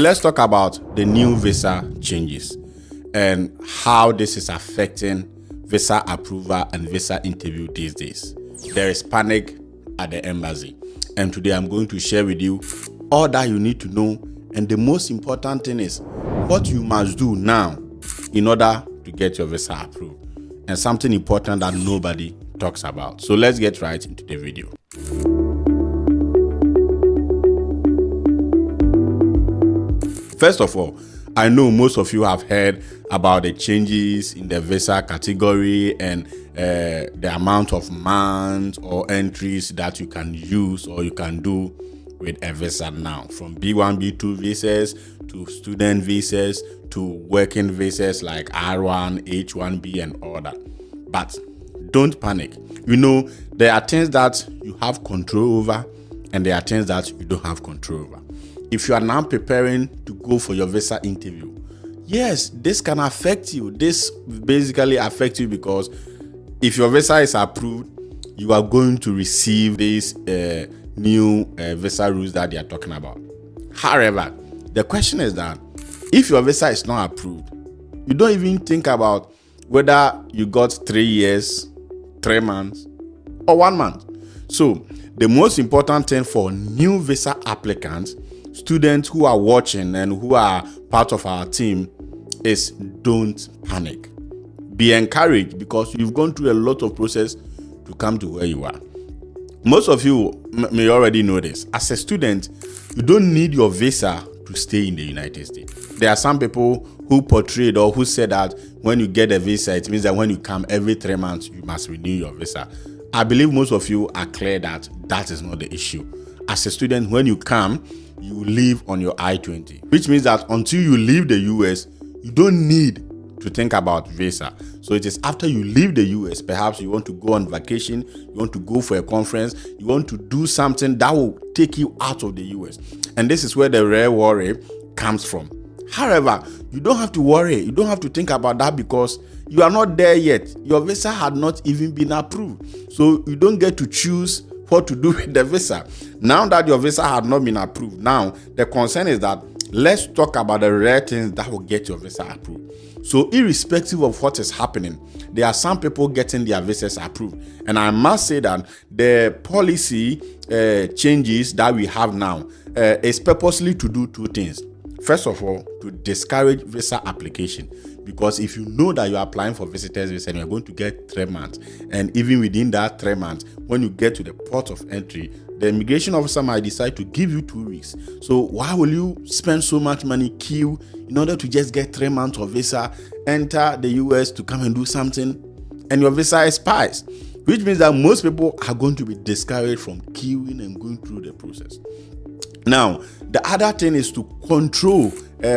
Let's talk about the new visa changes and how this is affecting visa approval and visa interview these days. There is panic at the embassy, and today I'm going to share with you all that you need to know, and the most important thing is what you must do now in order to get your visa approved, and something important that nobody talks about. So let's get right into the video. First of all, I know most of you have heard about the changes in the visa category and the amount of months or entries that you can use or you can do with a visa now, from B1, B2 visas to student visas to working visas like R1, H1B and all that. But don't panic. You know, there are things that you have control over and there are things that you don't have control over. If you are now preparing to go for your visa interview, yes, this can affect you. This basically affects you because if your visa is approved, you are going to receive these new visa rules that they are talking about. However, the question is that if your visa is not approved, you don't even think about whether you got 3 years, 3 months, or 1 month. So the most important thing for new visa applicants, students who are watching and who are part of our team, is don't panic. Be encouraged because you've gone through a lot of process to come to where you are. Most of you may already know this. As a student, you don't need your visa to stay in the United States. There are some people who portrayed or who said that when you get a visa, it means that when you come every 3 months, you must renew your visa. I believe most of you are clear that that is not the issue. As a student, when you come, you leave on your I-20, which means that until you leave the US, you don't need to think about visa. So it is after you leave the US, perhaps you want to go on vacation, you want to go for a conference, you want to do something that will take you out of the US. And this is where the real worry comes from. However, you don't have to worry. You don't have to think about that because you are not there yet. Your visa had not even been approved. So you don't get to choose what to do with the visa. Now that your visa had not been approved, now the concern is that let's talk about the rare things that will get your visa approved. So irrespective of what is happening, there are some people getting their visas approved. And I must say that the policy changes that we have now is purposely to do two things. First of all, to discourage visa application, because if you know that you are applying for visitors visa and you're going to get 3 months, and even within that 3 months, when you get to the port of entry, the immigration officer might decide to give you 2 weeks. So why will you spend so much money, queue, in order to just get 3 months of visa, enter the US to come and do something, and your visa expires? Which means that most people are going to be discouraged from queuing and going through the process. Now, the other thing is to control,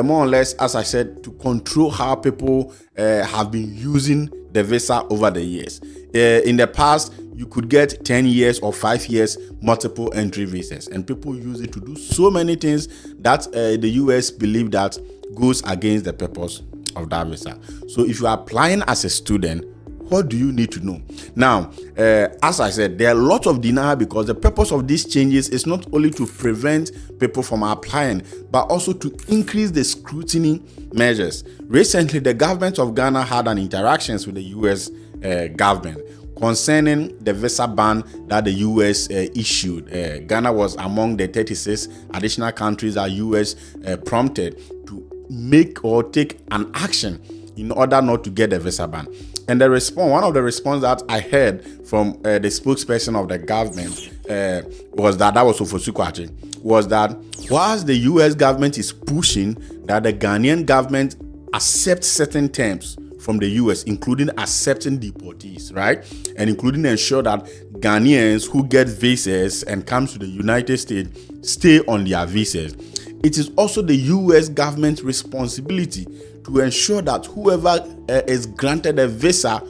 more or less, as I said, to control how people have been using the visa over the years. In the past, you could get 10 years or 5 years multiple entry visas, and people use it to do so many things that the US believe that goes against the purpose of that visa. So if you are applying as a student, what do you need to know? Now, as I said, there are lots of denial because the purpose of these changes is not only to prevent people from applying, but also to increase the scrutiny measures. Recently, the government of Ghana had an interactions with the US government concerning the visa ban that the US issued. Ghana was among the 36 additional countries that US prompted to make or take an action in order not to get a visa ban. And the response, one of the response that I heard from the spokesperson of the government was that was Ofosu Kwakye, was that whilst the US government is pushing that the Ghanaian government accept certain terms from the US, including accepting deportees, right? And including ensure that Ghanaians who get visas and come to the United States stay on their visas. It is also the US government's responsibility to ensure that whoever is granted a visa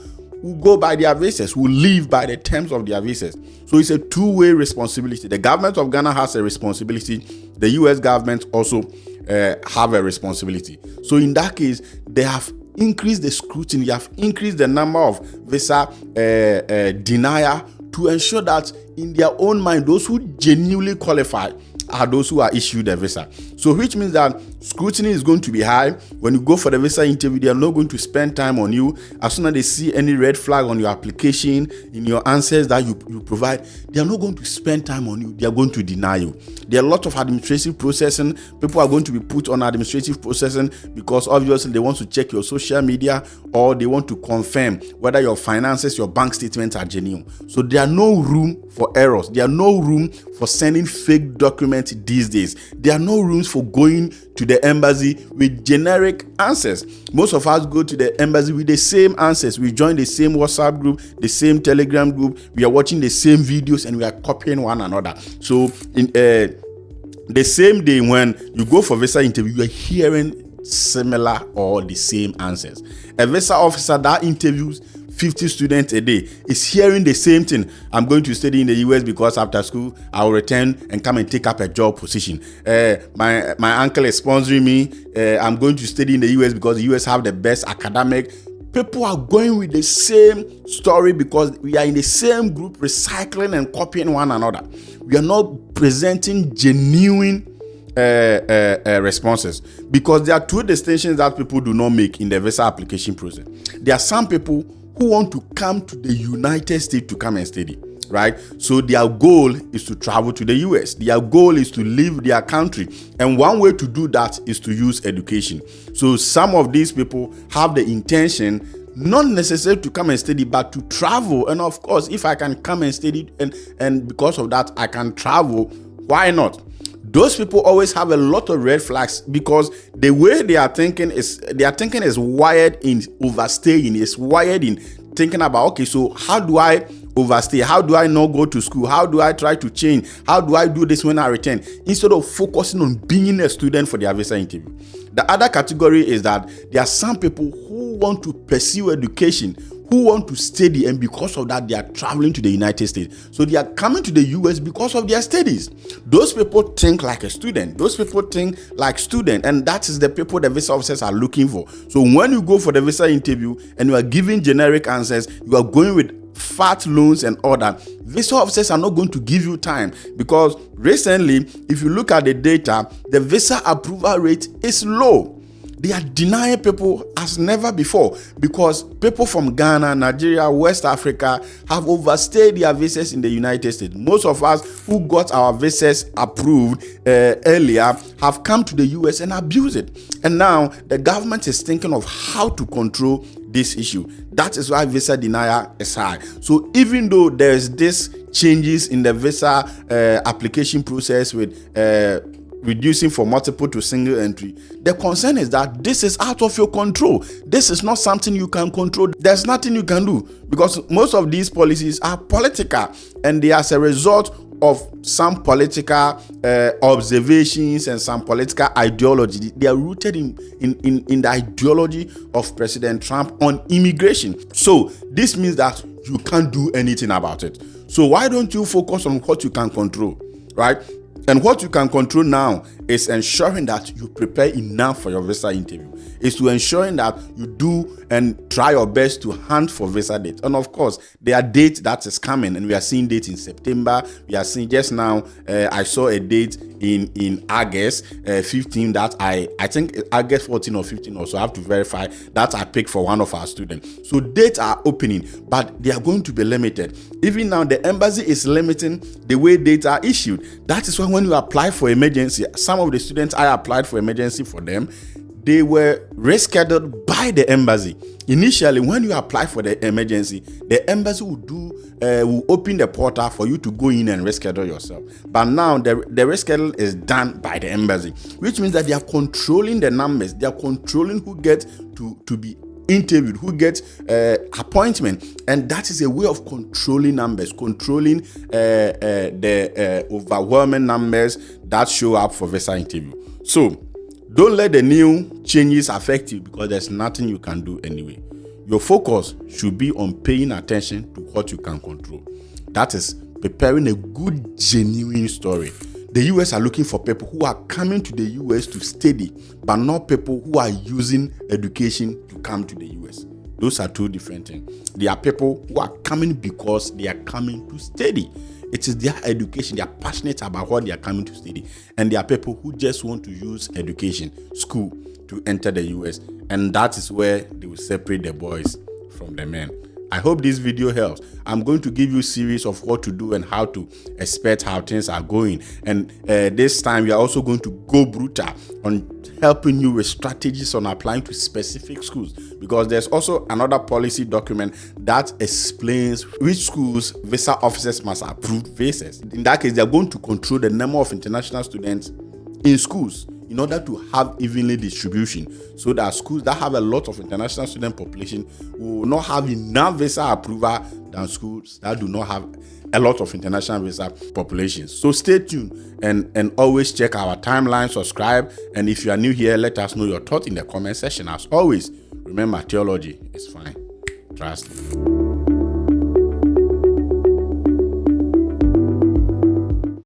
will go by their visas, will live by the terms of their visas. So it's a two-way responsibility. The government of Ghana has a responsibility. The US government also have a responsibility. So in that case, they have increased the scrutiny, they have increased the number of visa denier to ensure that in their own mind, those who genuinely qualify are those who are issued a visa. So which means that Scrutiny is going to be high. When you go for the visa interview, they are not going to spend time on you. As soon as they see any red flag on your application, in your answers that you provide, they are not going to spend time on you. They are going to deny you. There are a lot of administrative processing. People are going to be put on administrative processing because obviously they want to check your social media, or they want to confirm whether your finances, your bank statements are genuine. So there are no room for errors. There are no room for sending fake documents these days. There are no rooms for going to the embassy with generic answers. Most of us go to the embassy with the same answers. We join the same WhatsApp group, the same Telegram group. We are watching the same videos and we are copying one another. So in the same day when you go for visa interview, you are hearing similar or the same answers. A visa officer that interviews 50 students a day is hearing the same thing. I'm going to study in the US because after school I will return and come and take up a job position. My uncle is sponsoring me. I'm going to study in the US because the US have the best academic. People are going with the same story because we are in the same group, recycling and copying one another. We are not presenting genuine responses, because there are two distinctions that people do not make in the visa application process. There are some people who want to come to the United States to come and study, right? So their goal is to travel to the US. Their goal is to leave their country. And one way to do that is to use education. So some of these people have the intention, not necessarily to come and study, but to travel. And of course, if I can come and study and because of that I can travel, why not? Those people always have a lot of red flags because the way they are thinking is wired in overstaying, is wired in thinking about, okay, so how do I overstay? How do I not go to school? How do I try to change? How do I do this when I return? Instead of focusing on being a student for their visa interview. The other category is that there are some people who want to pursue education, who want to study, and because of that they are traveling to the United States. So they are coming to the US because of their studies. Those people think like a student. Those people think like student, and that is the people the visa officers are looking for. So when you go for the visa interview and you are giving generic answers, you are going with fat loans and all that, visa officers are not going to give you time, because recently, if you look at the data, the visa approval rate is low. They are denying people as never before because people from Ghana, Nigeria, West Africa have overstayed their visas in the United States. Most of us who got our visas approved earlier have come to the US and abused it. And now the government is thinking of how to control this issue. That is why visa denial is high. So even though there's this changes in the visa application process with reducing from multiple to single entry, the concern is that this is out of your control. This is not something you can control. There's nothing you can do because most of these policies are political, and they are as a result of some political observations and some political ideology. They are rooted in the ideology of President Trump on immigration. So this means that you can't do anything about it. So why don't you focus on what you can control, right? And what you can control now is ensuring that you prepare enough for your visa interview. Is to ensuring that you do and try your best to hunt for visa dates. And of course, there are dates that is coming, and we are seeing dates in September. We are seeing just now, I saw a date in August 15 that I think August 14 or 15 or so. I have to verify that I picked for one of our students. So dates are opening, but they are going to be limited. Even now, the embassy is limiting the way dates are issued. That is why when you apply for emergency, some of the students I applied for emergency for them, they were rescheduled by the embassy. Initially, when you apply for the emergency, the embassy will open the portal for you to go in and reschedule yourself. But now the reschedule is done by the embassy, which means that they are controlling the numbers. They are controlling who gets to be interviewed, who gets appointment, and that is a way of controlling numbers, controlling the overwhelming numbers that show up for visa interview. So don't let the new changes affect you, because there's nothing you can do anyway. Your focus should be on paying attention to what you can control. That is preparing a good, genuine story. The US are looking for people who are coming to the US to study, but not people who are using education to come to the US. Those are two different things. There are people who are coming because they are coming to study. It is their education. They are passionate about what they are coming to study. And there are people who just want to use education, school, to enter the US. And that is where they will separate the boys from the men. I hope this video helps. I'm going to give you a series of what to do and how to expect how things are going. And this time we are also going to go brutal on helping you with strategies on applying to specific schools, because there's also another policy document that explains which schools visa officers must approve visas. In that case, they're going to control the number of international students in schools in order to have evenly distribution, so that schools that have a lot of international student population will not have enough visa approval than schools that do not have a lot of international visa populations. So stay tuned and always check our timeline, subscribe, and if you are new here, let us know your thoughts in the comment section. As always, remember, theology is fine. Trust me.